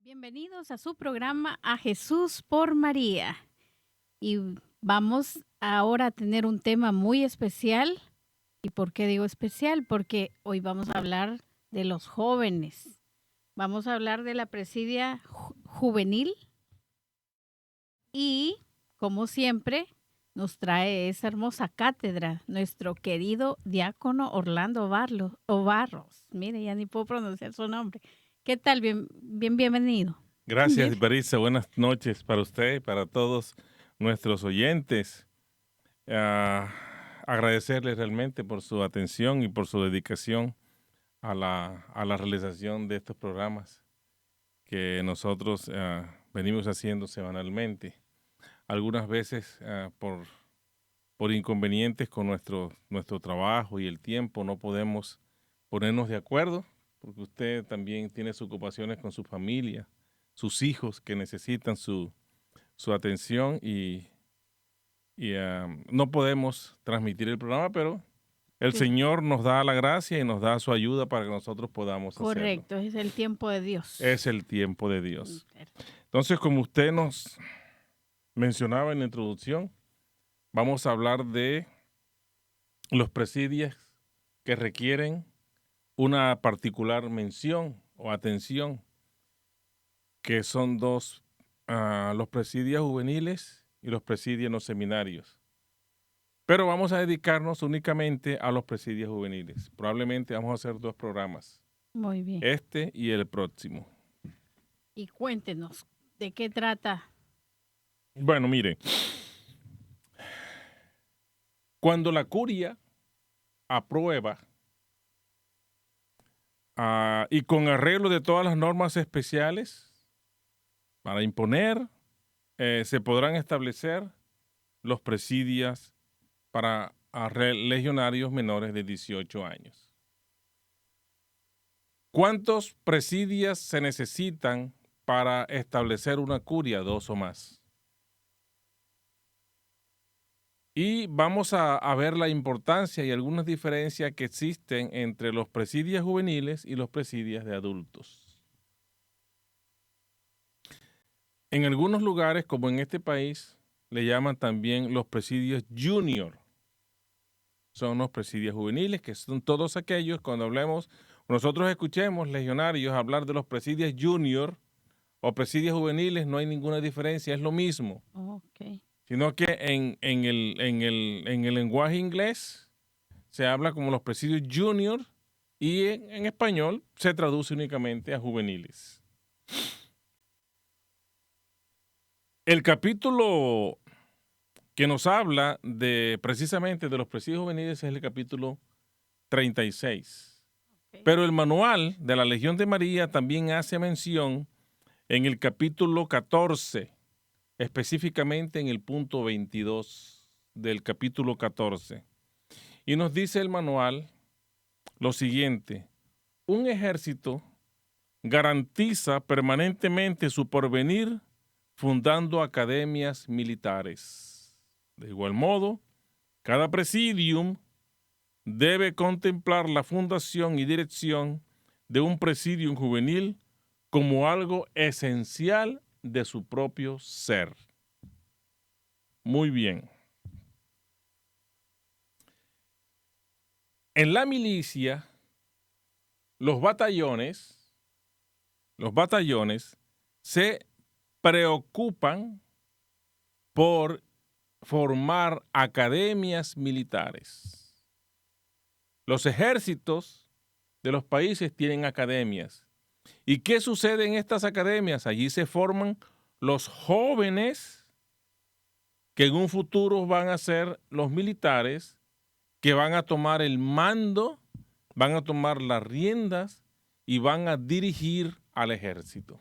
Bienvenidos a su programa A Jesús por María. Y vamos ahora a tener un tema muy especial. ¿Y por qué digo especial? Porque hoy vamos a hablar de los jóvenes. Vamos a hablar de la presidia juvenil y, como siempre, nos trae esa hermosa cátedra nuestro querido diácono Orlando Barros. Mire, ya ni puedo pronunciar su nombre. ¿Qué tal? Bienvenido. Gracias, Baritza. Buenas noches para usted y para todos nuestros oyentes. Agradecerles realmente por su atención y por su dedicación a la realización de estos programas que nosotros venimos haciendo semanalmente. Algunas veces por inconvenientes con nuestro trabajo y el tiempo no podemos ponernos de acuerdo, porque usted también tiene sus ocupaciones con su familia, sus hijos que necesitan su atención y no podemos transmitir el programa, pero el Sí. Señor nos da la gracia y nos da su ayuda para que nosotros podamos hacerlo. Correcto, es el tiempo de Dios. Es el tiempo de Dios. Entonces, como usted nos mencionaba en la introducción, vamos a hablar de los presidios que requieren una particular mención o atención, que son dos, los presidios juveniles y los presidios en los seminarios. Pero vamos a dedicarnos únicamente a los presidios juveniles. Probablemente vamos a hacer 2 programas. Muy bien. Este y el próximo. Y cuéntenos, ¿de qué trata? Bueno, mire. Cuando la curia aprueba y con arreglo de todas las normas especiales para imponer, se podrán establecer los presidios para legionarios menores de 18 años. ¿Cuántos presidios se necesitan para establecer una curia? 2 o más. Y vamos a ver la importancia y algunas diferencias que existen entre los presidios juveniles y los presidios de adultos. En algunos lugares, como en este país, le llaman también los presidios junior. Son los presidios juveniles, que son todos aquellos, cuando nosotros escuchemos legionarios hablar de los presidios junior o presidios juveniles, no hay ninguna diferencia, es lo mismo. Okay. Sino que en el lenguaje inglés se habla como los presidios junior y en español se traduce únicamente a juveniles. El capítulo que nos habla precisamente de los presidios juveniles es el capítulo 36. Okay. Pero el manual de la Legión de María también hace mención en el capítulo 14, específicamente en el punto 22 del capítulo 14. Y nos dice el manual lo siguiente: un ejército garantiza permanentemente su porvenir fundando academias militares. De igual modo, cada presidium debe contemplar la fundación y dirección de un presidium juvenil como algo esencial de su propio ser. Muy bien. En la milicia, los batallones se preocupan por formar academias militares. Los ejércitos de los países tienen academias. ¿Y qué sucede en estas academias? Allí se forman los jóvenes que en un futuro van a ser los militares, que van a tomar el mando, van a tomar las riendas y van a dirigir al ejército.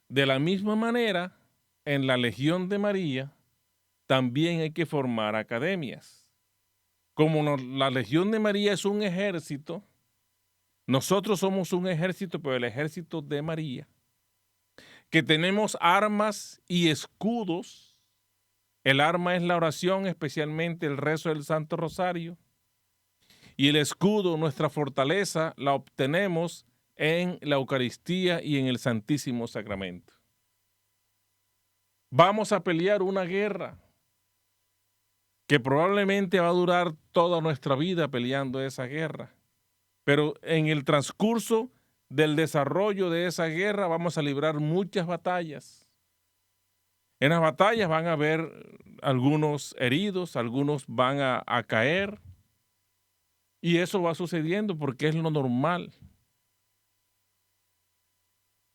De la misma manera, en la Legión de María también hay que formar academias. Como la Legión de María es un ejército, nosotros somos un ejército, pero el ejército de María, que tenemos armas y escudos. El arma es la oración, especialmente el rezo del Santo Rosario. Y el escudo, nuestra fortaleza, la obtenemos en la Eucaristía y en el Santísimo Sacramento. Vamos a pelear una guerra que probablemente va a durar toda nuestra vida peleando esa guerra. Pero en el transcurso del desarrollo de esa guerra vamos a librar muchas batallas. En las batallas van a haber algunos heridos, algunos van a caer. Y eso va sucediendo porque es lo normal.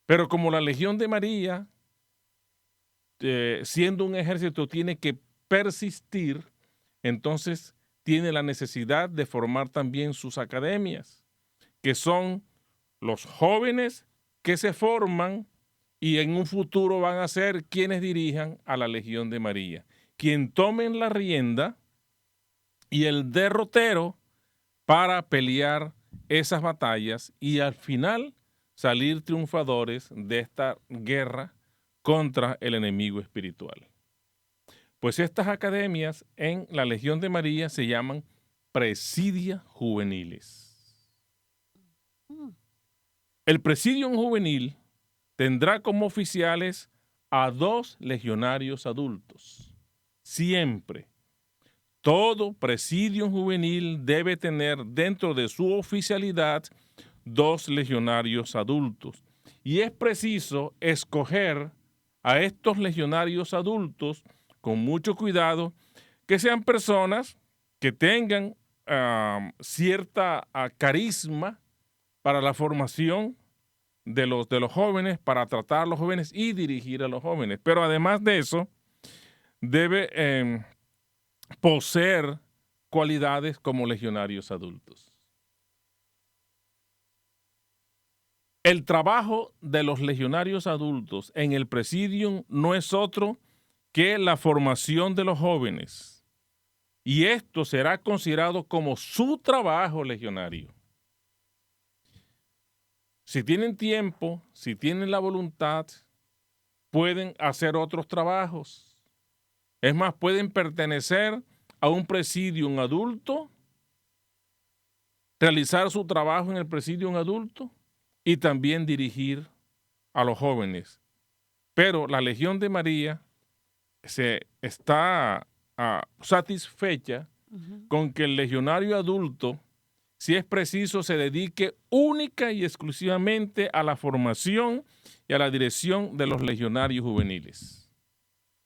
Pero como la Legión de María, siendo un ejército, tiene que persistir, entonces tiene la necesidad de formar también sus academias, que son los jóvenes que se forman y en un futuro van a ser quienes dirijan a la Legión de María, quien tomen la rienda y el derrotero para pelear esas batallas y al final salir triunfadores de esta guerra contra el enemigo espiritual. Pues estas academias en la Legión de María se llaman presidia juveniles. El presidium juvenil tendrá como oficiales a 2 legionarios adultos. Siempre. Todo presidium juvenil debe tener dentro de su oficialidad 2 legionarios adultos. Y es preciso escoger a estos legionarios adultos con mucho cuidado, que sean personas que tengan cierta carisma para la formación de los jóvenes, para tratar a los jóvenes y dirigir a los jóvenes. Pero además de eso, debe poseer cualidades como legionarios adultos. El trabajo de los legionarios adultos en el presidium no es otro que la formación de los jóvenes. Y esto será considerado como su trabajo legionario. Si tienen tiempo, si tienen la voluntad, pueden hacer otros trabajos. Es más, pueden pertenecer a un presidium adulto, realizar su trabajo en el presidium adulto y también dirigir a los jóvenes. Pero la Legión de María se está satisfecha con que el legionario adulto, si es preciso, se dedique única y exclusivamente a la formación y a la dirección de los legionarios juveniles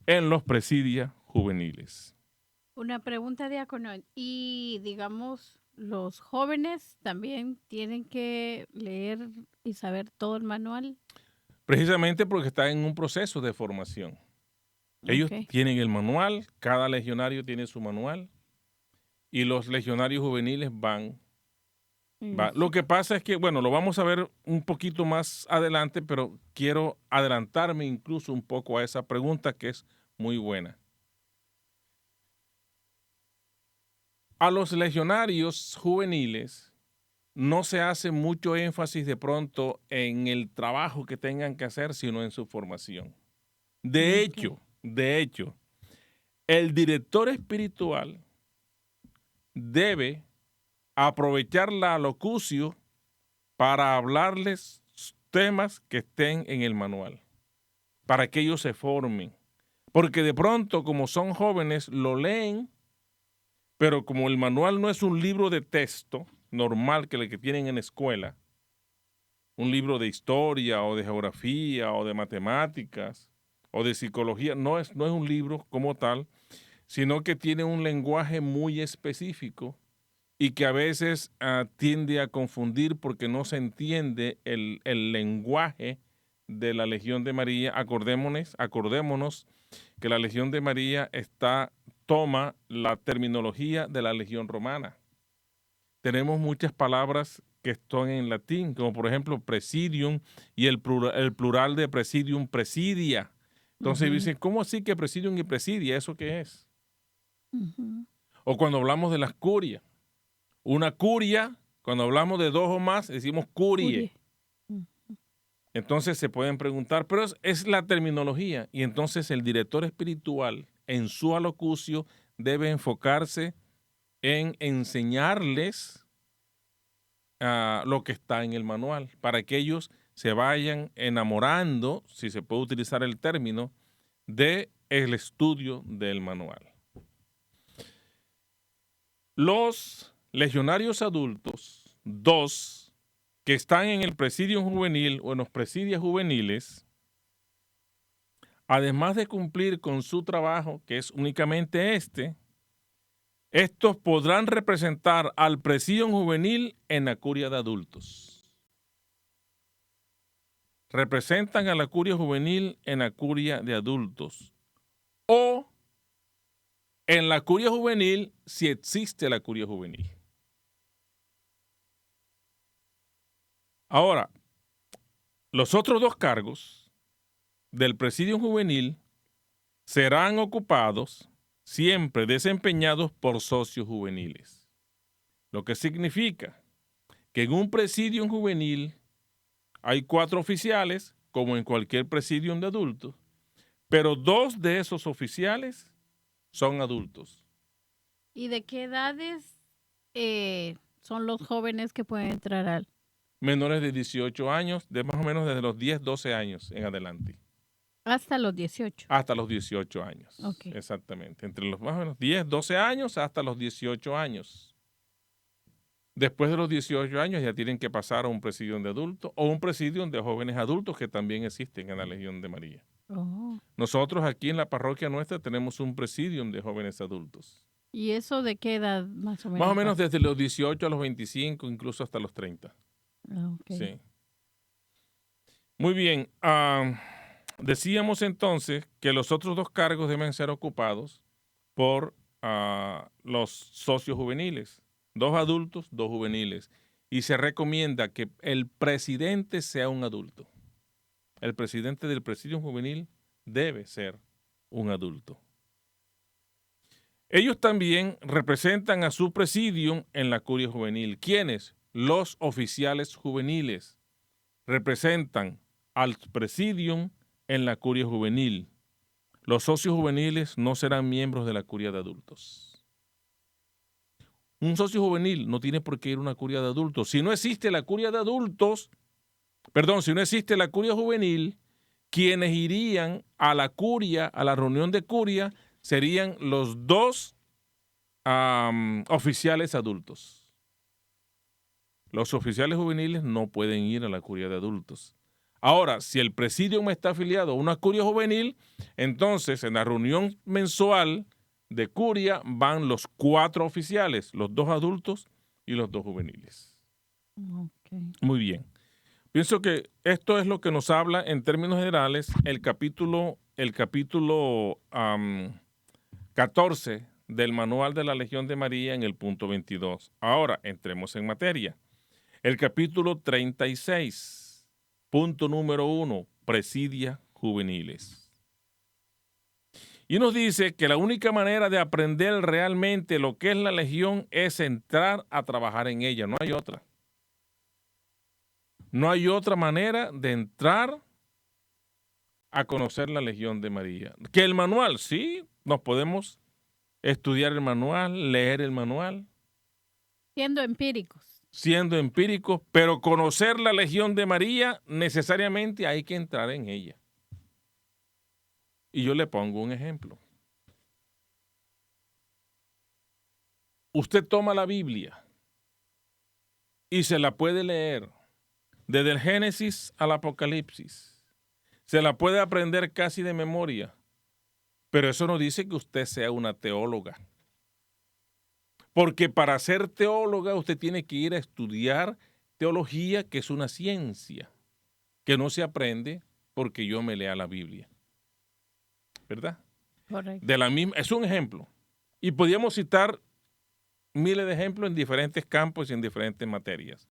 en los presidia juveniles. Una pregunta, diácono. Y digamos, los jóvenes también tienen que leer y saber todo el manual. Precisamente porque están en un proceso de formación. Ellos tienen el manual, cada legionario tiene su manual y los legionarios juveniles van. Lo que pasa es que, bueno, lo vamos a ver un poquito más adelante, pero quiero adelantarme incluso un poco a esa pregunta que es muy buena. A los legionarios juveniles no se hace mucho énfasis de pronto en el trabajo que tengan que hacer, sino en su formación. De hecho, el director espiritual debe aprovechar la locución para hablarles temas que estén en el manual, para que ellos se formen. Porque de pronto, como son jóvenes, lo leen, pero como el manual no es un libro de texto normal que el que tienen en la escuela, un libro de historia o de geografía o de matemáticas o de psicología, no es un libro como tal, sino que tiene un lenguaje muy específico y que a veces tiende a confundir porque no se entiende el lenguaje de la Legión de María. Acordémonos que la Legión de María toma la terminología de la Legión Romana. Tenemos muchas palabras que están en latín, como por ejemplo presidium y el plural de presidium, presidia. Entonces dicen, ¿cómo así que presidium y presidia? ¿Eso qué es? O cuando hablamos de las curias. Una curia, cuando hablamos de 2 o más, decimos curie. Entonces se pueden preguntar, pero es la terminología. Y entonces el director espiritual, en su alocucio, debe enfocarse en enseñarles lo que está en el manual, para que ellos se vayan enamorando, si se puede utilizar el término, del estudio del manual. Los legionarios adultos, 2, que están en el presidio juvenil o en los presidios juveniles, además de cumplir con su trabajo, que es únicamente estos podrán representar al presidio juvenil en la curia de adultos. Representan a la curia juvenil en la curia de adultos. O en la curia juvenil, si existe la curia juvenil. Ahora, los otros 2 cargos del presidio juvenil serán ocupados siempre desempeñados por socios juveniles. Lo que significa que en un presidio juvenil hay 4 oficiales, como en cualquier presidio de adultos, pero 2 de esos oficiales son adultos. ¿Y de qué edades son los jóvenes que pueden entrar al? Menores de 18 años, de más o menos desde los 10, 12 años en adelante. Hasta los 18. Hasta los 18 años. Okay. Exactamente. Entre los más o menos 10, 12 años hasta los 18 años. Después de los 18 años ya tienen que pasar a un presidio de adultos o un presidio de jóvenes adultos que también existen en la Legión de María. Oh. Nosotros aquí en la parroquia nuestra tenemos un presidio de jóvenes adultos. ¿Y eso de qué edad más o menos? Más o menos desde los 18 a los 25, incluso hasta los 30. Okay. Sí. Muy bien. Decíamos entonces que los otros 2 cargos deben ser ocupados por los socios juveniles. 2 adultos, 2 juveniles. Y se recomienda que el presidente sea un adulto. El presidente del presidio juvenil debe ser un adulto. Ellos también representan a su presidium en la curia juvenil. ¿Quiénes? Los oficiales juveniles representan al presidium en la curia juvenil. Los socios juveniles no serán miembros de la curia de adultos. Un socio juvenil no tiene por qué ir a una curia de adultos. Si no existe la curia de adultos, si no existe la curia juvenil, quienes irían a la curia, a la reunión de curia, serían los 2 oficiales adultos. Los oficiales juveniles no pueden ir a la curia de adultos. Ahora, si el presidium está afiliado a una curia juvenil, entonces en la reunión mensual de curia van los 4 oficiales, los 2 adultos y los 2 juveniles. Okay. Muy bien. Pienso que esto es lo que nos habla en términos generales el capítulo 14 del Manual de la Legión de María en el punto 22. Ahora, entremos en materia. El capítulo 36, punto número 1, presidia juveniles. Y nos dice que la única manera de aprender realmente lo que es la Legión es entrar a trabajar en ella. No hay otra. No hay otra manera de entrar a conocer la Legión de María. Que el manual, sí, nos podemos estudiar el manual, leer el manual. Siendo empíricos. Siendo empíricos, pero conocer la Legión de María, necesariamente hay que entrar en ella. Y yo le pongo un ejemplo. Usted toma la Biblia y se la puede leer desde el Génesis al Apocalipsis. Se la puede aprender casi de memoria, pero eso no dice que usted sea una teóloga. Porque para ser teóloga usted tiene que ir a estudiar teología, que es una ciencia, que no se aprende porque yo me lea la Biblia. ¿Verdad? Correcto. Es un ejemplo. Y podríamos citar miles de ejemplos en diferentes campos y en diferentes materias.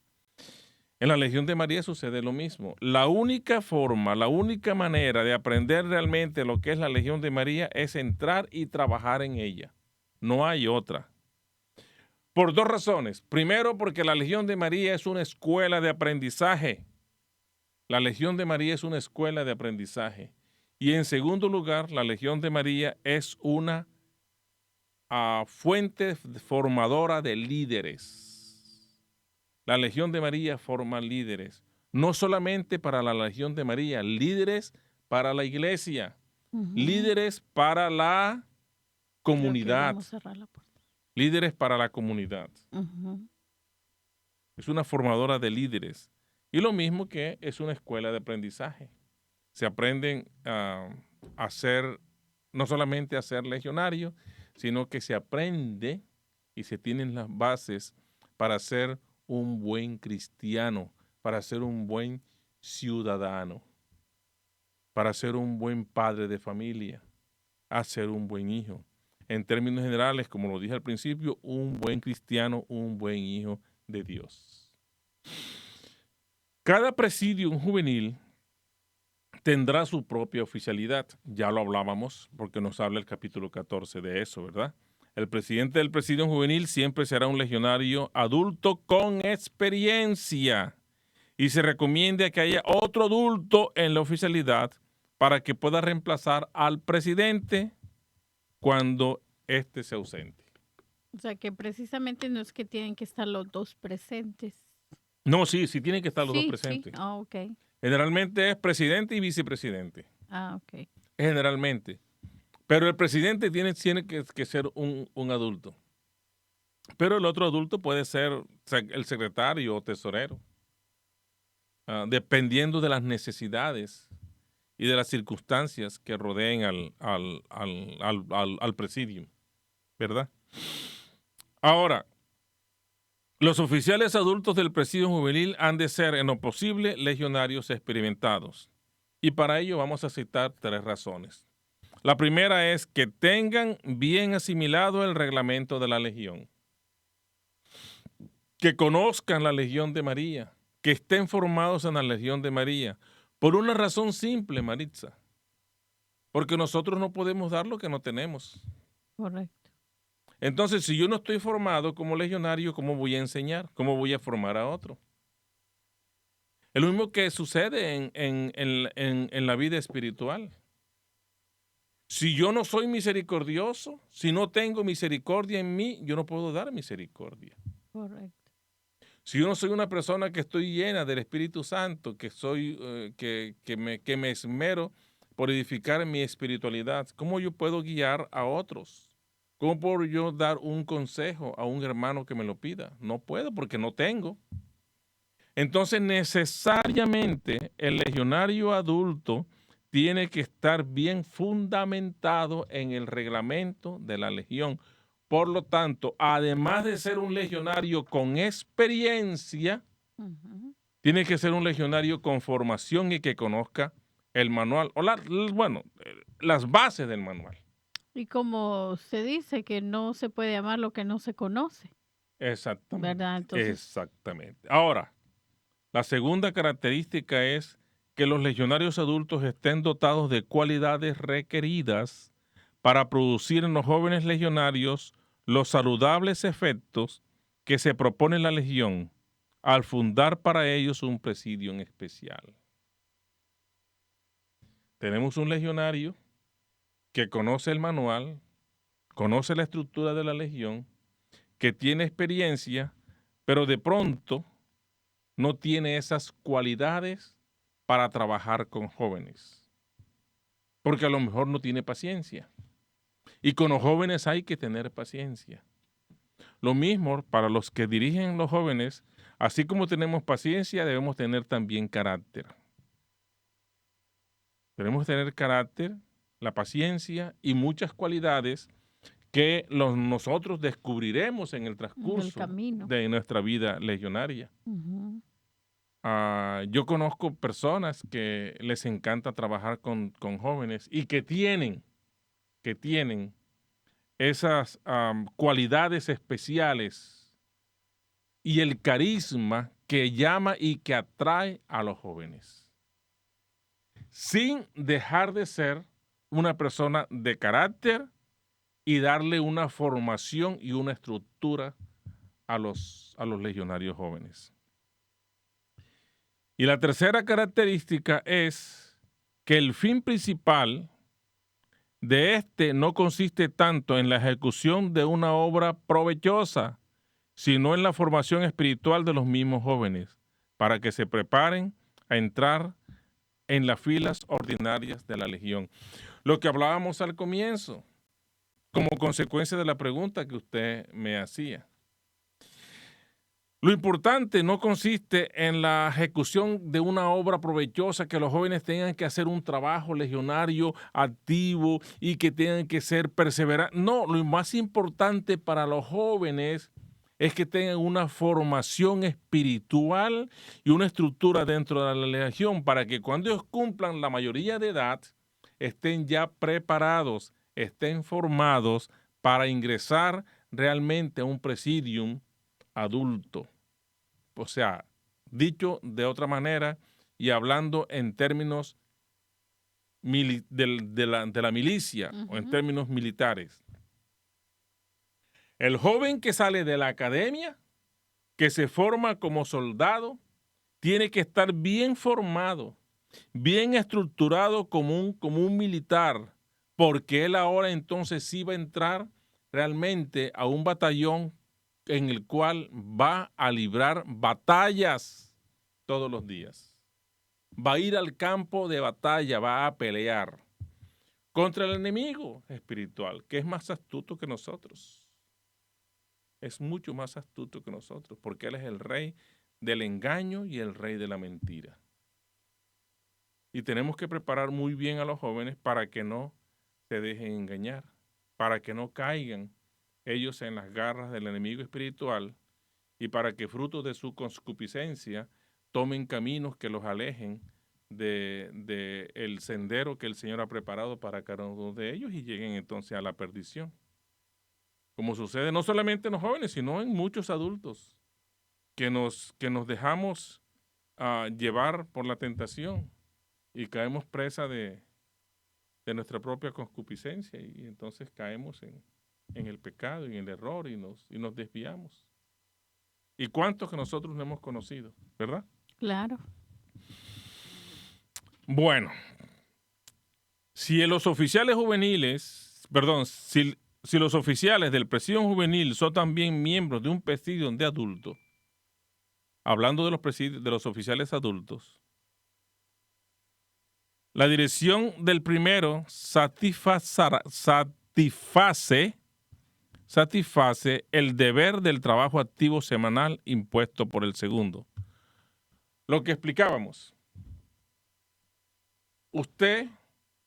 En la Legión de María sucede lo mismo. La única forma, la única manera de aprender realmente lo que es la Legión de María es entrar y trabajar en ella. No hay otra. Por 2 razones. Primero, porque la Legión de María es una escuela de aprendizaje. La Legión de María es una escuela de aprendizaje. Y en segundo lugar, la Legión de María es una fuente formadora de líderes. La Legión de María forma líderes, no solamente para la Legión de María, líderes para la iglesia, líderes para la comunidad, Vamos a cerrar la puerta. líderes para la comunidad. Es una formadora de líderes. Y lo mismo que es una escuela de aprendizaje. Se aprenden a ser, no solamente a ser legionarios, sino que se aprende y se tienen las bases para ser un buen cristiano, para ser un buen ciudadano, para ser un buen padre de familia, a ser un buen hijo. En términos generales, como lo dije al principio, un buen cristiano, un buen hijo de Dios. Cada presidium juvenil tendrá su propia oficialidad. Ya lo hablábamos porque nos habla el capítulo 14 de eso, ¿verdad? El presidente del presidium juvenil siempre será un legionario adulto con experiencia y se recomienda que haya otro adulto en la oficialidad para que pueda reemplazar al presidente cuando éste se ausente. O sea que precisamente no es que tienen que estar los dos presentes. No, sí tienen que estar los dos Sí. presentes. Ok. Generalmente es presidente y vicepresidente. Ok. Generalmente. Pero el presidente tiene que ser un adulto. Pero el otro adulto puede ser el secretario o tesorero, dependiendo de las necesidades y de las circunstancias que rodeen al presidium, ¿verdad? Ahora, los oficiales adultos del presidium juvenil han de ser, en lo posible, legionarios experimentados. Y para ello vamos a citar 3 razones. La primera es que tengan bien asimilado el reglamento de la legión, que conozcan la Legión de María, que estén formados en la Legión de María, por una razón simple, Maritza, porque nosotros no podemos dar lo que no tenemos. Correcto. Entonces, si yo no estoy formado como legionario, ¿cómo voy a enseñar? ¿Cómo voy a formar a otro? Es lo mismo que sucede en la vida espiritual. Si yo no soy misericordioso, si no tengo misericordia en mí, yo no puedo dar misericordia. Correcto. Si yo no soy una persona que estoy llena del Espíritu Santo, que me esmero por edificar mi espiritualidad, ¿cómo yo puedo guiar a otros? ¿Cómo puedo yo dar un consejo a un hermano que me lo pida? No puedo porque no tengo. Entonces, necesariamente el legionario adulto tiene que estar bien fundamentado en el reglamento de la legión. Por lo tanto, además de ser un legionario con experiencia, tiene que ser un legionario con formación y que conozca el manual, o las bases del manual. Y como se dice que no se puede amar lo que no se conoce. Exactamente. ¿Verdad? Entonces, exactamente. Ahora, la segunda característica es que los legionarios adultos estén dotados de cualidades requeridas para producir en los jóvenes legionarios los saludables efectos que se propone la legión al fundar para ellos un presidio en especial. Tenemos un legionario que conoce el manual, conoce la estructura de la legión, que tiene experiencia, pero de pronto no tiene esas cualidades para trabajar con jóvenes, porque a lo mejor no tiene paciencia. Y con los jóvenes hay que tener paciencia. Lo mismo para los que dirigen los jóvenes, así como tenemos paciencia, debemos tener también carácter. Debemos tener carácter, la paciencia y muchas cualidades que nosotros descubriremos en el transcurso de nuestra vida legionaria. Yo conozco personas que les encanta trabajar con jóvenes y que tienen esas cualidades especiales y el carisma que llama y que atrae a los jóvenes, sin dejar de ser una persona de carácter y darle una formación y una estructura a los legionarios jóvenes. Y la tercera característica es que el fin principal de este no consiste tanto en la ejecución de una obra provechosa, sino en la formación espiritual de los mismos jóvenes, para que se preparen a entrar en las filas ordinarias de la legión. Lo que hablábamos al comienzo, como consecuencia de la pregunta que usted me hacía. Lo importante no consiste en la ejecución de una obra provechosa, que los jóvenes tengan que hacer un trabajo legionario activo y que tengan que ser perseverantes. No, lo más importante para los jóvenes es que tengan una formación espiritual y una estructura dentro de la legión para que cuando ellos cumplan la mayoría de edad estén ya preparados, estén formados para ingresar realmente a un presidium adulto. O sea, dicho de otra manera y hablando en términos de la milicia o en términos militares. El joven que sale de la academia, que se forma como soldado, tiene que estar bien formado, bien estructurado como un militar, porque él ahora entonces sí va a entrar realmente a un batallón en el cual va a librar batallas todos los días. Va a ir al campo de batalla, va a pelear contra el enemigo espiritual, que es más astuto que nosotros. Es mucho más astuto que nosotros, porque él es el rey del engaño y el rey de la mentira. Y tenemos que preparar muy bien a los jóvenes para que no se dejen engañar, para que no caigan ellos en las garras del enemigo espiritual y para que fruto de su concupiscencia tomen caminos que los alejen de el sendero que el Señor ha preparado para cada uno de ellos y lleguen entonces a la perdición. Como sucede no solamente en los jóvenes, sino en muchos adultos que nos dejamos llevar por la tentación y caemos presa de nuestra propia concupiscencia y entonces caemos en el pecado, en el error y nos desviamos. ¿Y cuántos que nosotros no hemos conocido, verdad? Claro. Bueno, si los oficiales juveniles, perdón, si los oficiales del presidio juvenil son también miembros de un presidio de adultos, hablando de los oficiales adultos, la dirección del primero satisface el deber del trabajo activo semanal impuesto por el segundo. Lo que explicábamos. Usted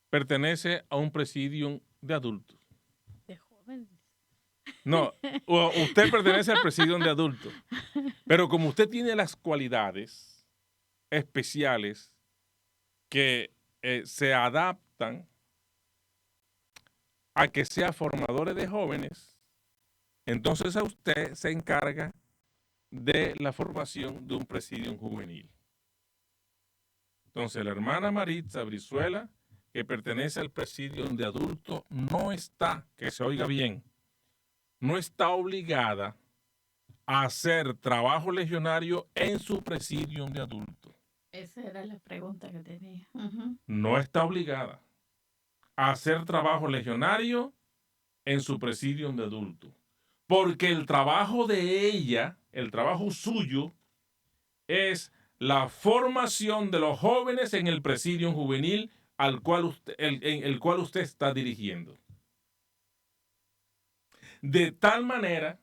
pertenece a un presidium de adultos. De jóvenes. No, usted pertenece al presidium de adultos. Pero como usted tiene las cualidades especiales que se adaptan a que sea formadores de jóvenes, entonces a usted se encarga de la formación de un presidium juvenil. Entonces la hermana Maritza Brizuela, que pertenece al presidium de adultos, no está, que se oiga bien, no está obligada a hacer trabajo legionario en su presidium de adultos. Esa era la pregunta que tenía. No está obligada a hacer trabajo legionario en su presidium de adultos. Porque el trabajo de ella, el trabajo suyo, es la formación de los jóvenes en el presidium juvenil en el cual usted está dirigiendo. De tal manera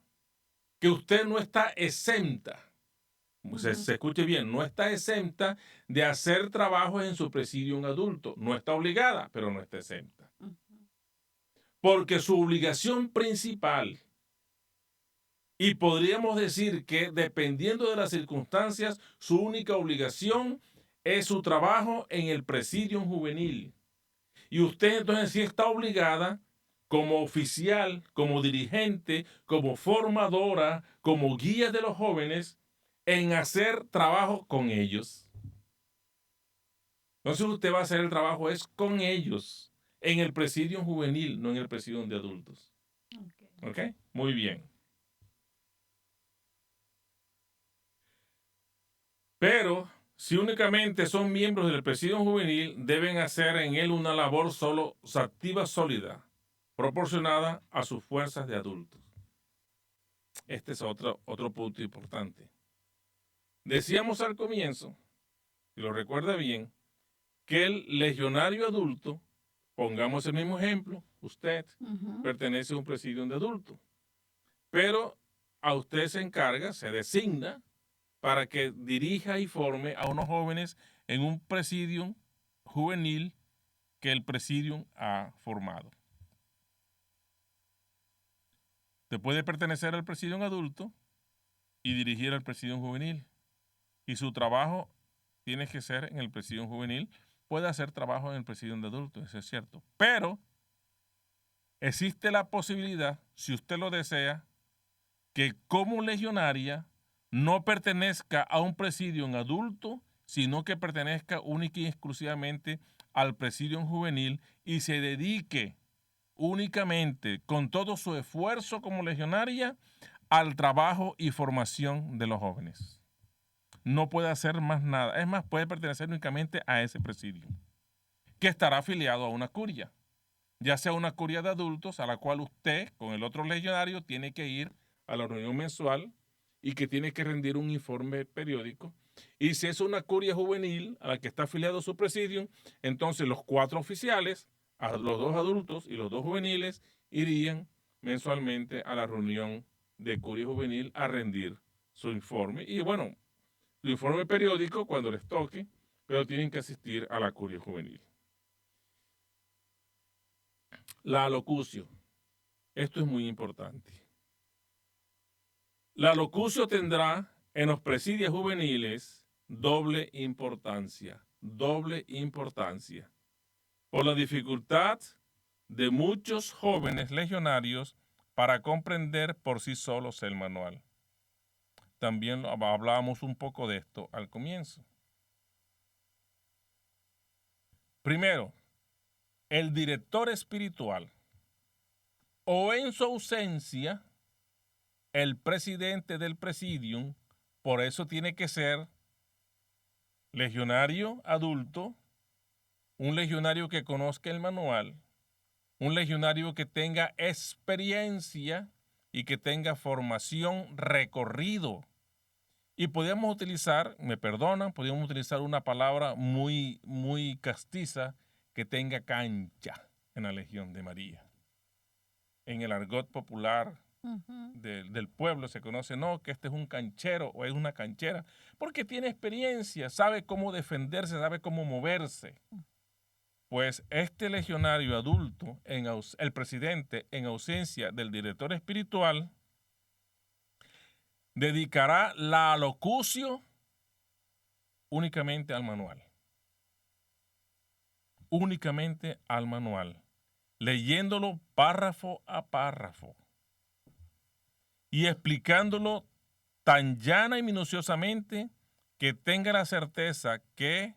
que usted no está exenta, se escuche bien, no está exenta de hacer trabajos en su presidium adulto. No está obligada, pero no está exenta. Porque su obligación principal, y podríamos decir que dependiendo de las circunstancias, su única obligación es su trabajo en el presidium juvenil. Y usted entonces sí está obligada como oficial, como dirigente, como formadora, como guía de los jóvenes, en hacer trabajo con ellos. Entonces usted va a hacer el trabajo es con ellos, en el presidium juvenil, no en el presidium de adultos. ¿Ok? Muy bien. Pero si únicamente son miembros del presidium juvenil, deben hacer en él una labor solo activa sólida, proporcionada a sus fuerzas de adultos. este es otro punto importante. Decíamos al comienzo, si lo recuerda bien, que el legionario adulto, pongamos el mismo ejemplo, usted pertenece a un presidium de adultos, pero a usted se encarga, se designa para que dirija y forme a unos jóvenes en un presidium juvenil que el presidium ha formado. Usted puede pertenecer al presidium adulto y dirigir al presidium juvenil. Y su trabajo tiene que ser en el presidium juvenil. Puede hacer trabajo en el presidium de adultos, eso es cierto. Pero existe la posibilidad, si usted lo desea, que como legionaria no pertenezca a un presidium adulto, sino que pertenezca única y exclusivamente al presidium juvenil y se dedique únicamente con todo su esfuerzo como legionaria al trabajo y formación de los jóvenes. No puede hacer más nada. Es más, puede pertenecer únicamente a ese presidium, que estará afiliado a una curia, ya sea una curia de adultos a la cual usted, con el otro legionario, tiene que ir a la reunión mensual y que tiene que rendir un informe periódico. Y si es una curia juvenil a la que está afiliado su presidium, entonces los 4 oficiales, a los 2 adultos y los 2 juveniles, irían mensualmente a la reunión de curia juvenil a rendir su informe. Y bueno, su informe periódico cuando les toque, pero tienen que asistir a la curia juvenil. La alocución. Esto es muy importante. La alocución tendrá en los presidios juveniles doble importancia, por la dificultad de muchos jóvenes legionarios para comprender por sí solos el manual. También hablábamos un poco de esto al comienzo. Primero, el director espiritual o en su ausencia, el presidente del presidium, por eso tiene que ser legionario adulto, un legionario que conozca el manual, un legionario que tenga experiencia y que tenga formación, recorrido. Y podríamos utilizar, me perdonan, podríamos utilizar una palabra muy, muy castiza, que tenga cancha en la Legión de María. En el argot popular del pueblo se conoce, no, que este es un canchero o es una canchera, porque tiene experiencia, sabe cómo defenderse, sabe cómo moverse. Pues este legionario adulto, el presidente, en ausencia del director espiritual, dedicará la alocución únicamente al manual. Únicamente al manual, leyéndolo párrafo a párrafo y explicándolo tan llana y minuciosamente que tenga la certeza que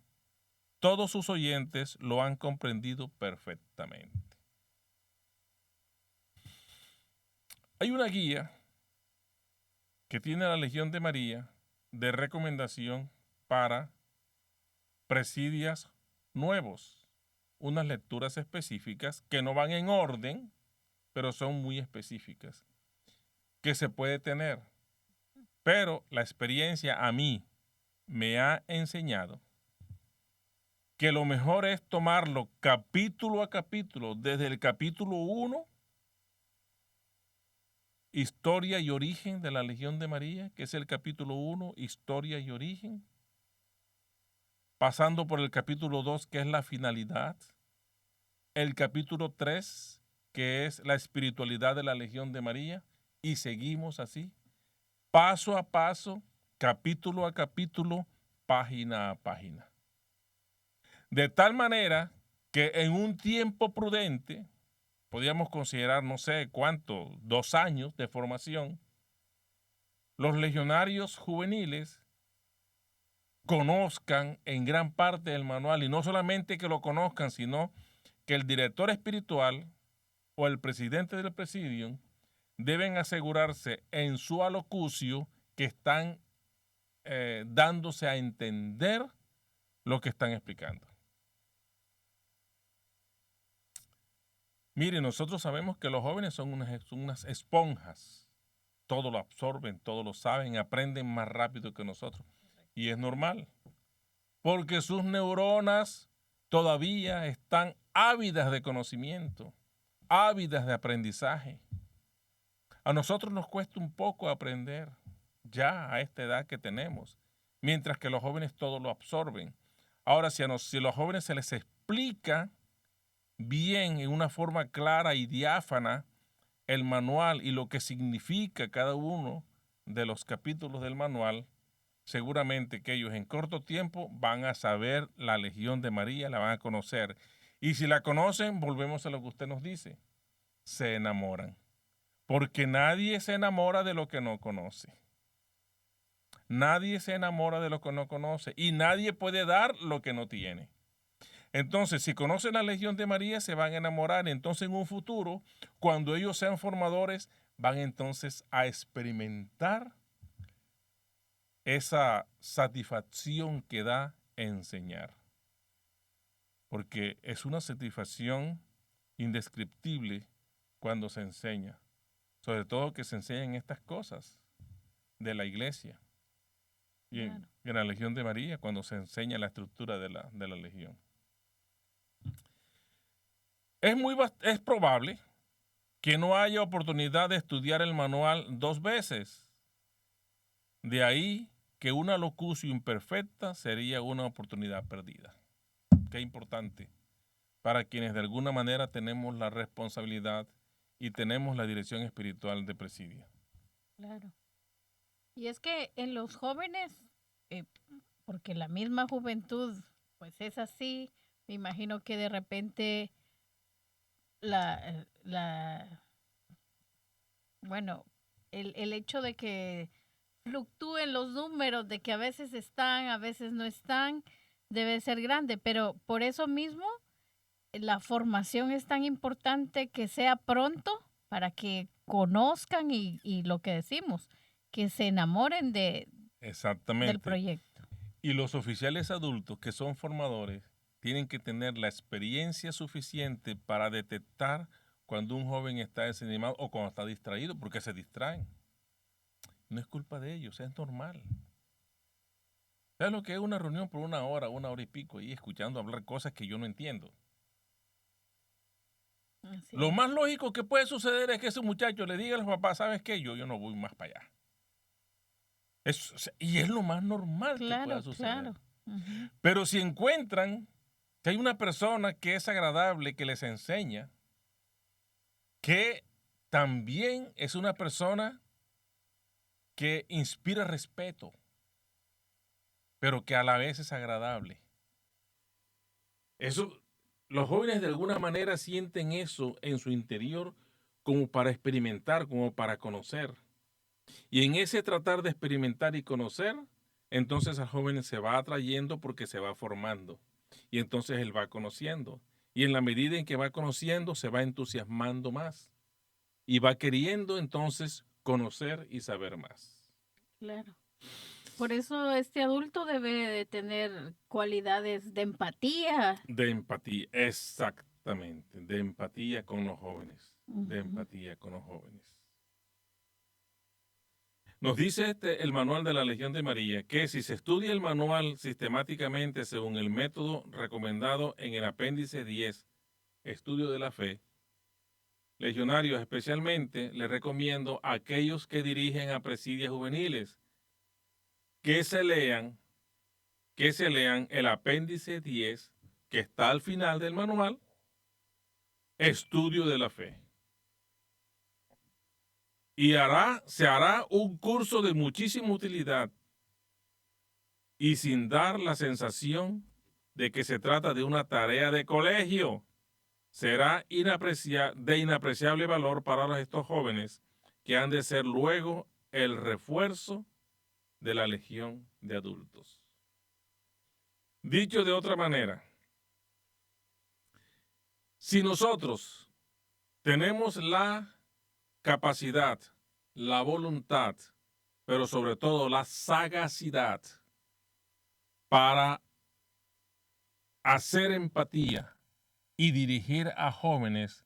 todos sus oyentes lo han comprendido perfectamente. Hay una guía que tiene la Legión de María de recomendación para presidios nuevos, unas lecturas específicas que no van en orden, pero son muy específicas, que se puede tener. Pero la experiencia a mí me ha enseñado que lo mejor es tomarlo capítulo a capítulo, desde el capítulo 1, Historia y Origen de la Legión de María, que es el capítulo 1, Historia y Origen, pasando por el capítulo 2, que es la finalidad, el capítulo 3, que es la espiritualidad de la Legión de María, y seguimos así, paso a paso, capítulo a capítulo, página a página. De tal manera que en un tiempo prudente, podríamos considerar, no sé cuánto, 2 años de formación, los legionarios juveniles conozcan en gran parte el manual, y no solamente que lo conozcan, sino que el director espiritual o el presidente del presidium deben asegurarse en su alocucio que están dándose a entender lo que están explicando. Mire, nosotros sabemos que los jóvenes son unas esponjas todo lo absorben, todo lo saben, aprenden más rápido que nosotros. Y es normal, porque sus neuronas todavía están ávidas de conocimiento, ávidas de aprendizaje. A nosotros nos cuesta un poco aprender ya a esta edad que tenemos, mientras que los jóvenes todo lo absorben. Ahora, si a los jóvenes se les explica bien, en una forma clara y diáfana, el manual y lo que significa cada uno de los capítulos del manual, seguramente que ellos en corto tiempo van a saber la Legión de María, la van a conocer. Y si la conocen, volvemos a lo que usted nos dice, se enamoran. Porque nadie se enamora de lo que no conoce. Nadie se enamora de lo que no conoce. Y nadie puede dar lo que no tiene. Entonces, si conocen la Legión de María, se van a enamorar. Entonces, en un futuro, cuando ellos sean formadores, van entonces a experimentar esa satisfacción que da enseñar. Porque es una satisfacción indescriptible cuando se enseña. Sobre todo que se enseñan estas cosas de la iglesia. Y en la Legión de María, cuando se enseña la estructura de la Legión. Es probable que no haya oportunidad de estudiar el manual 2 veces. De ahí que una locución imperfecta sería una oportunidad perdida. Qué importante para quienes de alguna manera tenemos la responsabilidad y tenemos la dirección espiritual de Presidia. Claro. Y es que en los jóvenes, porque la misma juventud, pues es así, me imagino que de repente bueno, el hecho de que fluctúen los números, de que a veces están, a veces no están, debe ser grande, pero por eso mismo la formación es tan importante que sea pronto para que conozcan y lo que decimos, que se enamoren del proyecto. Y los oficiales adultos que son formadores tienen que tener la experiencia suficiente para detectar cuando un joven está desanimado o cuando está distraído, porque se distraen. No es culpa de ellos, es normal. ¿Sabes lo que es una reunión por 1 hora, 1 hora y pico, y escuchando hablar cosas que yo no entiendo? Lo más lógico que puede suceder es que ese muchacho le diga a los papás, ¿sabes qué? Yo no voy más para allá. Y es lo más normal que pueda suceder. Claro. Uh-huh. Pero si encuentran que hay una persona que es agradable, que les enseña, que también es una persona que inspira respeto, pero que a la vez es agradable. Eso, los jóvenes de alguna manera sienten eso en su interior como para experimentar, como para conocer. Y en ese tratar de experimentar y conocer, entonces al joven se va atrayendo porque se va formando. Y entonces él va conociendo. Y en la medida en que va conociendo, se va entusiasmando más. Y va queriendo entonces conocer y saber más. Claro. Por eso este adulto debe de tener cualidades de empatía. De empatía, exactamente. De empatía con los jóvenes. Uh-huh. De empatía con los jóvenes. Nos dice el manual de la Legión de María que si se estudia el manual sistemáticamente según el método recomendado en el apéndice 10, Estudio de la Fe, legionarios especialmente, les recomiendo a aquellos que dirigen a presidios juveniles que se lean el apéndice 10 que está al final del manual, Estudio de la Fe. Y se hará un curso de muchísima utilidad y sin dar la sensación de que se trata de una tarea de colegio. Será de inapreciable valor para estos jóvenes que han de ser luego el refuerzo de la legión de adultos. Dicho de otra manera, si nosotros tenemos la capacidad, la voluntad, pero sobre todo la sagacidad para hacer empatía y dirigir a jóvenes,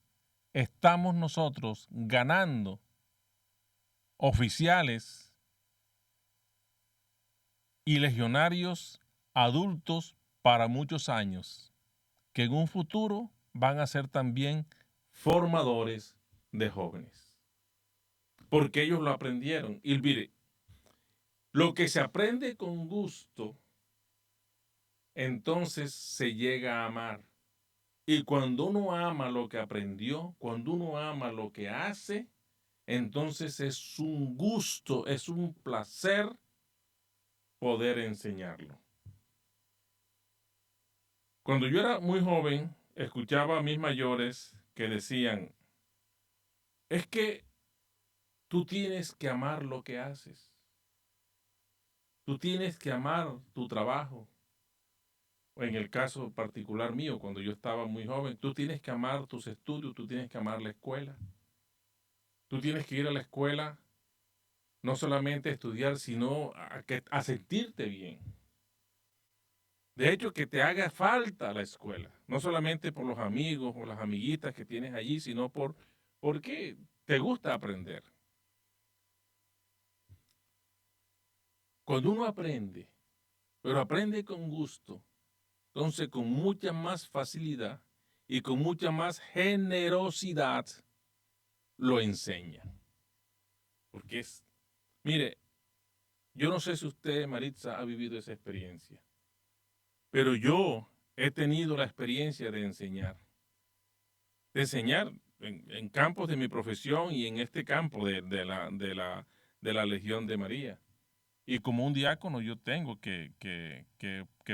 estamos nosotros ganando oficiales y legionarios adultos para muchos años, que en un futuro van a ser también formadores de jóvenes. Porque ellos lo aprendieron. Y mire, lo que se aprende con gusto, entonces se llega a amar. Y cuando uno ama lo que aprendió, cuando uno ama lo que hace, entonces es un gusto, es un placer poder enseñarlo. Cuando yo era muy joven, escuchaba a mis mayores que decían, es que tú tienes que amar lo que haces. Tú tienes que amar tu trabajo. En el caso particular mío, cuando yo estaba muy joven, tú tienes que amar tus estudios, tú tienes que amar la escuela. Tú tienes que ir a la escuela no solamente a estudiar, sino a sentirte bien. De hecho, que te haga falta la escuela, no solamente por los amigos o las amiguitas que tienes allí, sino porque te gusta aprender. Cuando uno aprende, pero aprende con gusto, entonces con mucha más facilidad y con mucha más generosidad lo enseña. Porque mire, yo no sé si usted, Maritza, ha vivido esa experiencia, pero yo he tenido la experiencia de enseñar. De enseñar en campos de mi profesión y en este campo de la Legión de María. Y como un diácono yo tengo que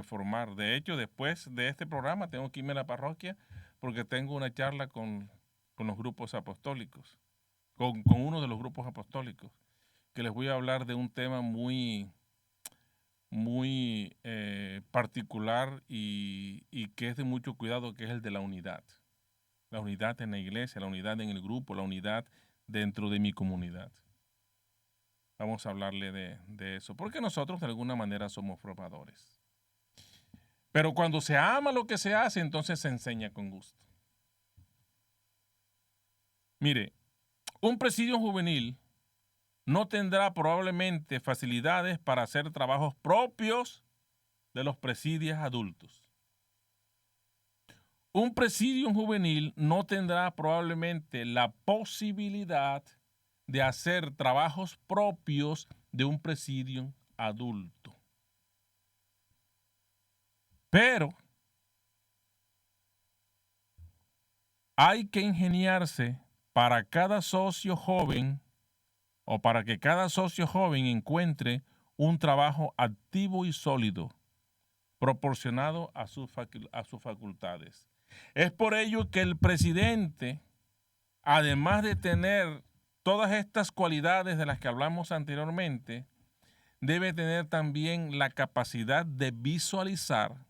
formar. De hecho, después de este programa tengo que irme a la parroquia porque tengo una charla con los grupos apostólicos, con uno de los grupos apostólicos, que les voy a hablar de un tema muy particular y que es de mucho cuidado, que es el de la unidad. La unidad en la iglesia, la unidad en el grupo, la unidad dentro de mi comunidad. Vamos a hablarle de eso, porque nosotros de alguna manera somos formadores. Pero cuando se ama lo que se hace, entonces se enseña con gusto. Mire, un presidio juvenil no tendrá probablemente facilidades para hacer trabajos propios de los presidios adultos. Un presidio juvenil no tendrá probablemente la posibilidad de hacer trabajos propios de un presidio adulto. Pero hay que ingeniarse para cada socio joven o para que cada socio joven encuentre un trabajo activo y sólido, proporcionado a sus facultades. Es por ello que el presidente, además de tener todas estas cualidades de las que hablamos anteriormente, debe tener también la capacidad de visualizar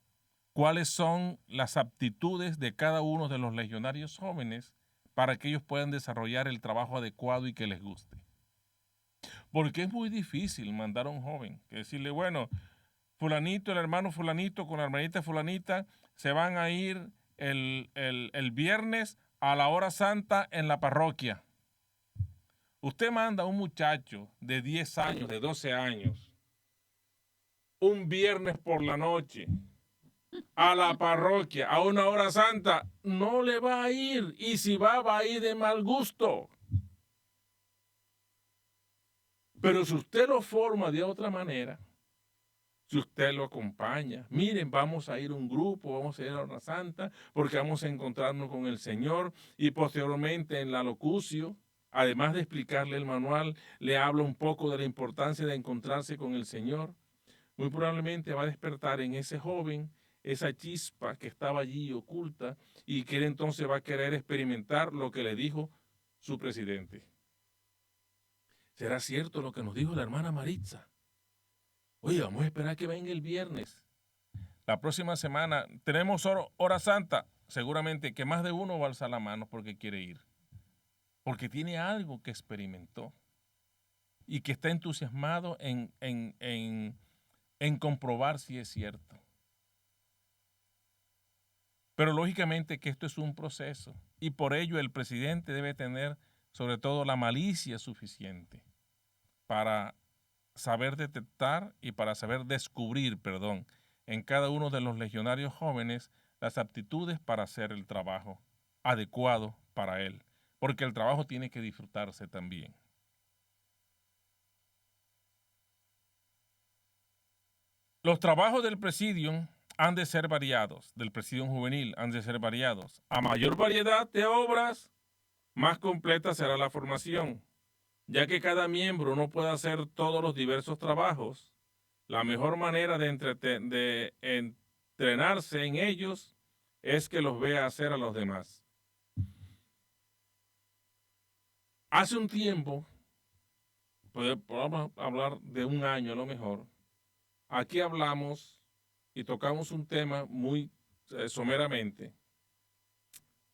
cuáles son las aptitudes de cada uno de los legionarios jóvenes para que ellos puedan desarrollar el trabajo adecuado y que les guste. Porque es muy difícil mandar a un joven, que decirle, bueno, fulanito, el hermano fulanito con la hermanita fulanita se van a ir el viernes a la hora santa en la parroquia. Usted manda a un muchacho de 10 años, de 12 años, un viernes por la noche a la parroquia a una hora santa, no le va a ir. Y si va a ir de mal gusto. Pero si usted lo forma de otra manera, si usted lo acompaña, miren, vamos a ir a un grupo, vamos a ir a la hora santa, porque vamos a encontrarnos con el Señor, y posteriormente en la locucio, además de explicarle el manual, le habla un poco de la importancia de encontrarse con el Señor. Muy probablemente va a despertar en ese joven esa chispa que estaba allí oculta y que él entonces va a querer experimentar lo que le dijo su presidente. ¿Será cierto lo que nos dijo la hermana Maritza? Oye, vamos a esperar que venga el viernes. La próxima semana tenemos hora santa. Seguramente que más de uno va a alzar la mano porque quiere ir. Porque tiene algo que experimentó y que está entusiasmado en comprobar si es cierto. Pero lógicamente que esto es un proceso y por ello el presidente debe tener sobre todo la malicia suficiente para saber detectar y para saber descubrir, en cada uno de los legionarios jóvenes las aptitudes para hacer el trabajo adecuado para él, porque el trabajo tiene que disfrutarse también. Los trabajos del Presidium han de ser variados, del Presidium Juvenil han de ser variados. A mayor variedad de obras, más completa será la formación, ya que cada miembro no puede hacer todos los diversos trabajos. La mejor manera de entrenarse en ellos es que los vea hacer a los demás. Hace un tiempo, podemos hablar de un año a lo mejor, aquí hablamos y tocamos un tema muy someramente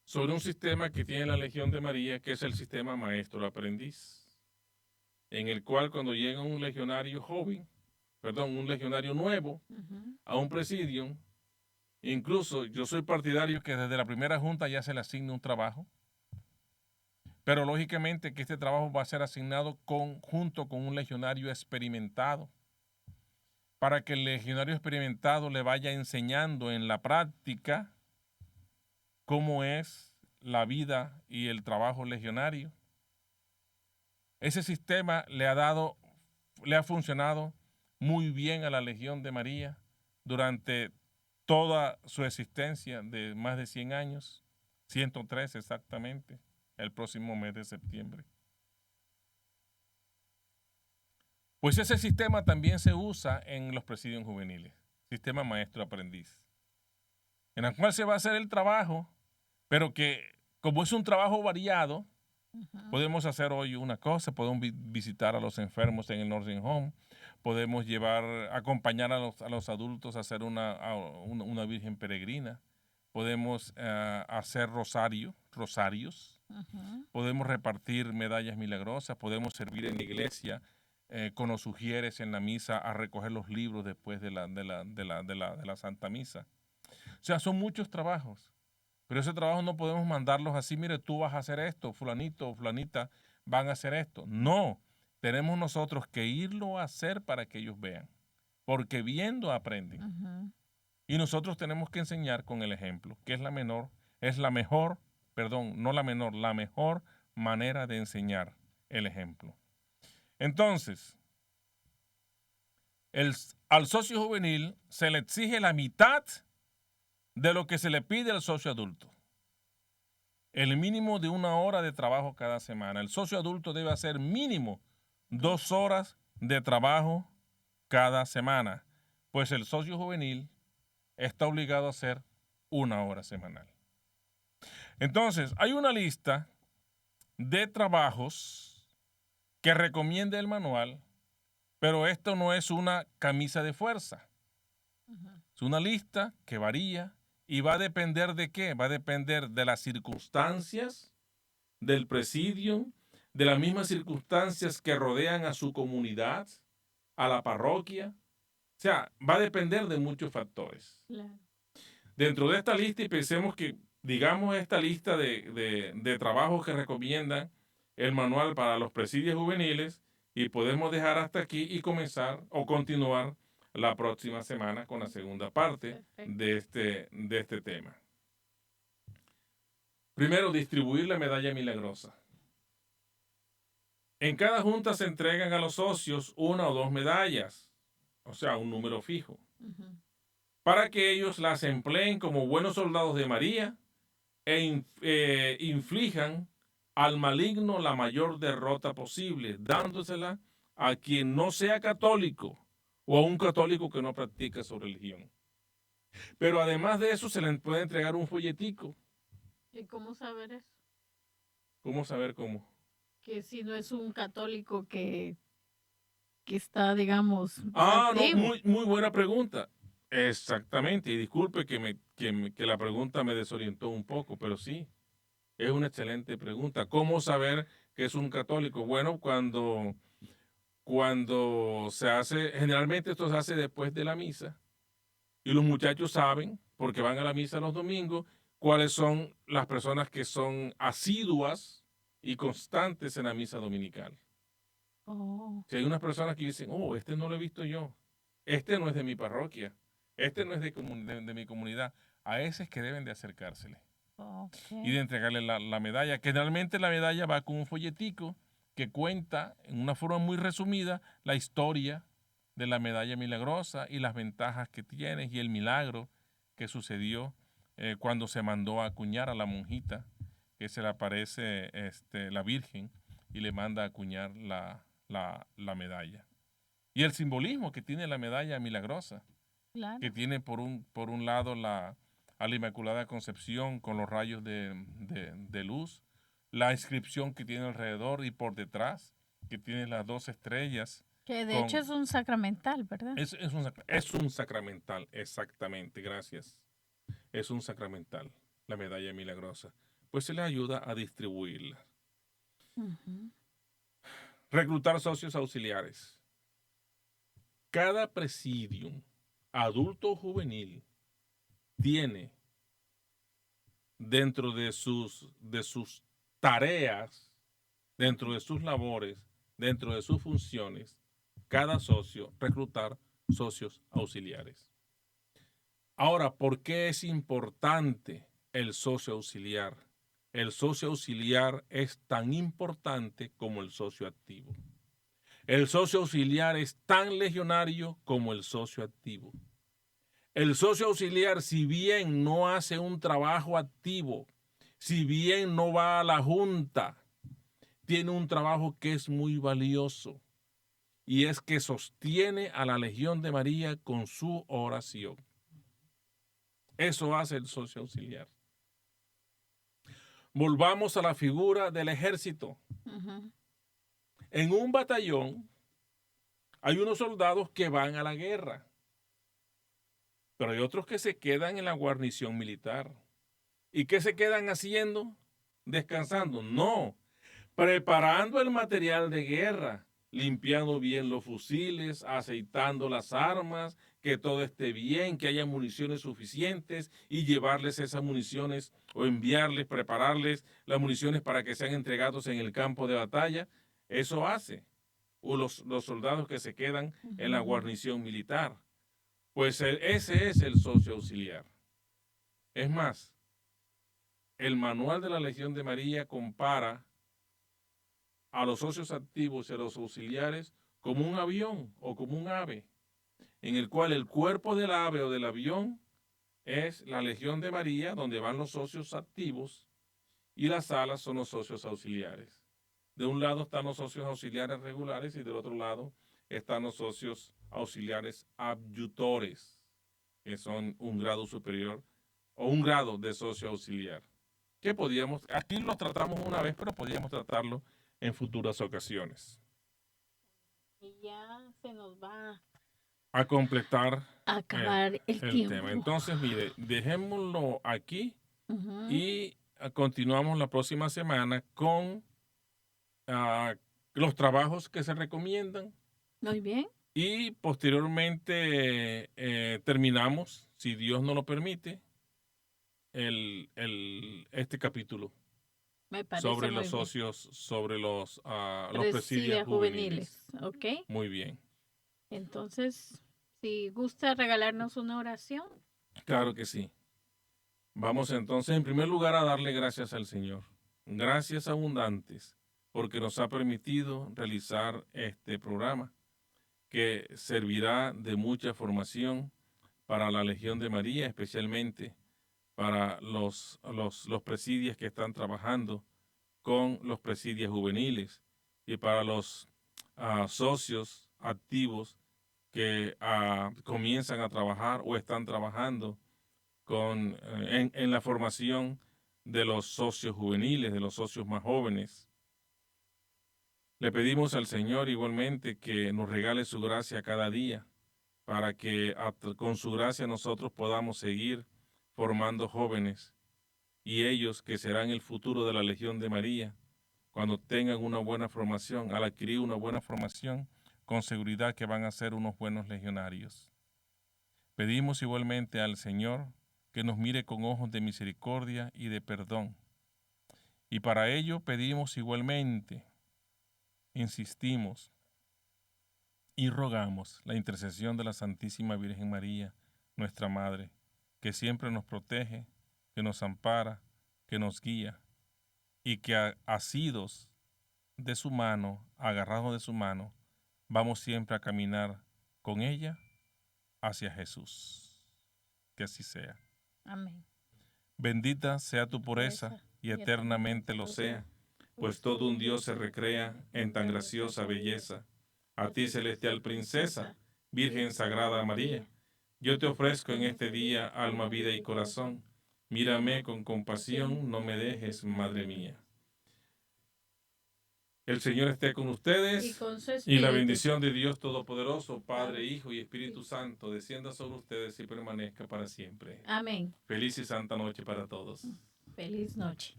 sobre un sistema que tiene la Legión de María, que es el sistema maestro-aprendiz, en el cual cuando llega un legionario un legionario nuevo a un presidium, incluso yo soy partidario que desde la primera junta ya se le asigne un trabajo, pero lógicamente que este trabajo va a ser asignado junto con un legionario experimentado, para que el legionario experimentado le vaya enseñando en la práctica cómo es la vida y el trabajo legionario. Ese sistema le ha funcionado muy bien a la Legión de María durante toda su existencia de más de 100 años, 103 exactamente, el próximo mes de septiembre. Pues ese sistema también se usa en los presidios juveniles, sistema maestro-aprendiz, en el cual se va a hacer el trabajo, pero que como es un trabajo variado, podemos hacer hoy una cosa, podemos visitar a los enfermos en el nursing home, podemos acompañar a los adultos a hacer una virgen peregrina, podemos hacer rosarios, podemos repartir medallas milagrosas, podemos servir en la iglesia con los sugieres en la misa a recoger los libros después de la Santa Misa. O sea, son muchos trabajos. Pero ese trabajo no podemos mandarlos así, mire, tú vas a hacer esto, fulanito o fulanita van a hacer esto. No, tenemos nosotros que irlo a hacer para que ellos vean, porque viendo aprenden. Y nosotros tenemos que enseñar con el ejemplo, que la mejor manera de enseñar el ejemplo. Entonces, al socio juvenil se le exige la mitad de lo que se le pide al socio adulto. El mínimo de 1 hora de trabajo cada semana. El socio adulto debe hacer mínimo 2 horas de trabajo cada semana, pues el socio juvenil está obligado a hacer 1 hora semanal. Entonces, hay una lista de trabajos que recomienda el manual, pero esto no es una camisa de fuerza. Es una lista que varía. ¿Y va a depender de qué? Va a depender de las circunstancias del presidio, de las mismas circunstancias que rodean a su comunidad, a la parroquia. O sea, va a depender de muchos factores. Claro. Dentro de esta lista, y pensemos que, digamos, esta lista de trabajos que recomienda el manual para los presidios juveniles, y podemos dejar hasta aquí y comenzar o continuar la próxima semana con la segunda parte de este tema. Primero, distribuir la medalla milagrosa. En cada junta se entregan a los socios 1 o 2 medallas, o sea, un número fijo, para que ellos las empleen como buenos soldados de María e inflijan al maligno la mayor derrota posible, dándosela a quien no sea católico o a un católico que no practica su religión. Pero además de eso se le puede entregar un folletico. ¿Y cómo saber eso? ¿Cómo saber cómo? Que si no es un católico que está, digamos, activo. No, muy buena pregunta. Exactamente, y disculpe que la pregunta me desorientó un poco, pero sí, es una excelente pregunta. ¿Cómo saber que es un católico? Bueno, cuando se hace, generalmente esto se hace después de la misa, y los muchachos saben, porque van a la misa los domingos, cuáles son las personas que son asiduas y constantes en la misa dominical. Oh, Si hay unas personas que dicen, oh, este no lo he visto yo, este no es de mi parroquia, este no es de mi comunidad, a ese es que deben de acercársele y ok. de entregarle la medalla. Que generalmente la medalla va con un folletico que cuenta en una forma muy resumida la historia de la medalla milagrosa y las ventajas que tiene y el milagro que sucedió cuando se mandó a acuñar a la monjita, que se le aparece la Virgen y le manda a acuñar la medalla. Y el simbolismo que tiene la medalla milagrosa, Claro. que tiene por un lado a la Inmaculada Concepción con los rayos de luz, la inscripción que tiene alrededor y por detrás, que tiene las dos estrellas. Que de hecho es un sacramental, ¿verdad? Es un sacramental, exactamente, gracias. Es un sacramental, la medalla milagrosa. Pues se le ayuda a distribuirla. Ujú. Reclutar socios auxiliares. Cada presidium, adulto o juvenil, tiene dentro de sus tareas, dentro de sus labores, dentro de sus funciones, cada socio reclutar socios auxiliares. Ahora, ¿por qué es importante el socio auxiliar? El socio auxiliar es tan importante como el socio activo. El socio auxiliar es tan legionario como el socio activo. El socio auxiliar, si bien no hace un trabajo activo, si bien no va a la junta, tiene un trabajo que es muy valioso y es que sostiene a la Legión de María con su oración. Eso hace el socio auxiliar. Volvamos a la figura del ejército. Ujú. En un batallón hay unos soldados que van a la guerra, pero hay otros que se quedan en la guarnición militar. ¿Y qué se quedan haciendo? Descansando. No, preparando el material de guerra, limpiando bien los fusiles, aceitando las armas, que todo esté bien, que haya municiones suficientes y llevarles esas municiones o enviarles, prepararles las municiones para que sean entregados en el campo de batalla. Eso hace los soldados que se quedan en la guarnición militar. Pues ese es el socio auxiliar. Es más, el manual de la Legión de María compara a los socios activos y a los auxiliares como un avión o como un ave, en el cual el cuerpo del ave o del avión es la Legión de María, donde van los socios activos, y las alas son los socios auxiliares. De un lado están los socios auxiliares regulares y del otro lado están los socios auxiliares adyutores, que son un grado superior o un grado de socio auxiliar. Que podíamos, aquí lo tratamos una vez, pero podíamos tratarlo en futuras ocasiones. Y ya se nos va A completar a acabar el el tema. tiempo. Entonces, mire, dejémoslo aquí Ujú. y continuamos la próxima semana con ah, los trabajos que se recomiendan Muy bien, y posteriormente terminamos, si Dios nos lo permite, este capítulo me parece sobre muy los bien. socios, sobre los presidios Presidia juveniles. juveniles, ¿ok? Muy bien. Entonces, si gusta regalarnos una oración. Claro que sí. Vamos entonces en primer lugar a darle gracias al Señor. Gracias abundantes porque nos ha permitido realizar este programa que servirá de mucha formación para la Legión de María, especialmente para los presidios que están trabajando con los presidios juveniles y para los socios activos que comienzan a trabajar o están trabajando en la formación de los socios juveniles, de los socios más jóvenes. Le pedimos al Señor igualmente que nos regale su gracia cada día para que con su gracia nosotros podamos seguir formando jóvenes y ellos que serán el futuro de la Legión de María, cuando tengan una buena formación, al adquirir una buena formación, con seguridad que van a ser unos buenos legionarios. Pedimos igualmente al Señor que nos mire con ojos de misericordia y de perdón. Y para ello pedimos igualmente insistimos y rogamos la intercesión de la Santísima Virgen María, nuestra Madre, que siempre nos protege, que nos ampara, que nos guía, y que asidos de su mano, agarrados de su mano, vamos siempre a caminar con ella hacia Jesús. Que así sea. Amén. Bendita sea tu pureza y eternamente lo sea, pues todo un Dios se recrea en tan graciosa belleza. A ti, celestial princesa, Virgen Sagrada María, yo te ofrezco en este día alma, vida y corazón. Mírame con compasión, no me dejes, Madre mía. El Señor esté con ustedes y la bendición de Dios Todopoderoso, Padre, Hijo y Espíritu Santo, descienda sobre ustedes y permanezca para siempre. Amén. Feliz y santa noche para todos. Feliz noche.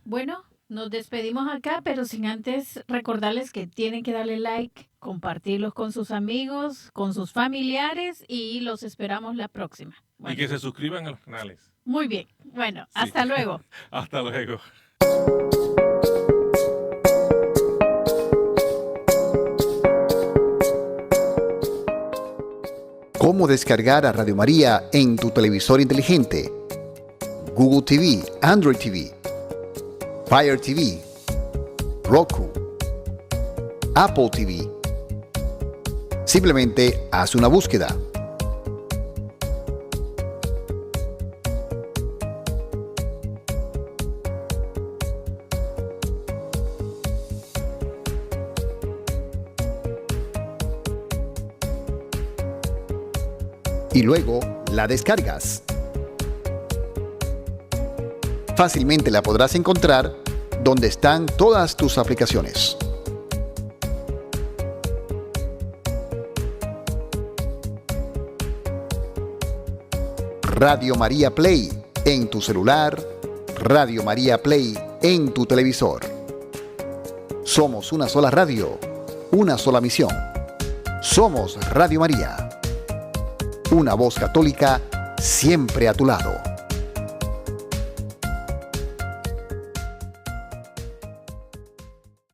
Bueno, nos despedimos acá, pero sin antes recordarles que tienen que darle like, compartirlos con sus amigos, con sus familiares y los esperamos la próxima. Bueno. Y que se suscriban a los canales. Muy bien. Bueno, sí. Hasta luego. Hasta luego. ¿Cómo descargar a Radio María en tu televisor inteligente? Google TV, Android TV, Fire TV, Roku, Apple TV. Simplemente haz una búsqueda. Y luego la descargas. Fácilmente la podrás encontrar donde están todas tus aplicaciones. Radio María Play en tu celular, Radio María Play en tu televisor. Somos una sola radio, una sola misión. Somos Radio María. Una voz católica siempre a tu lado.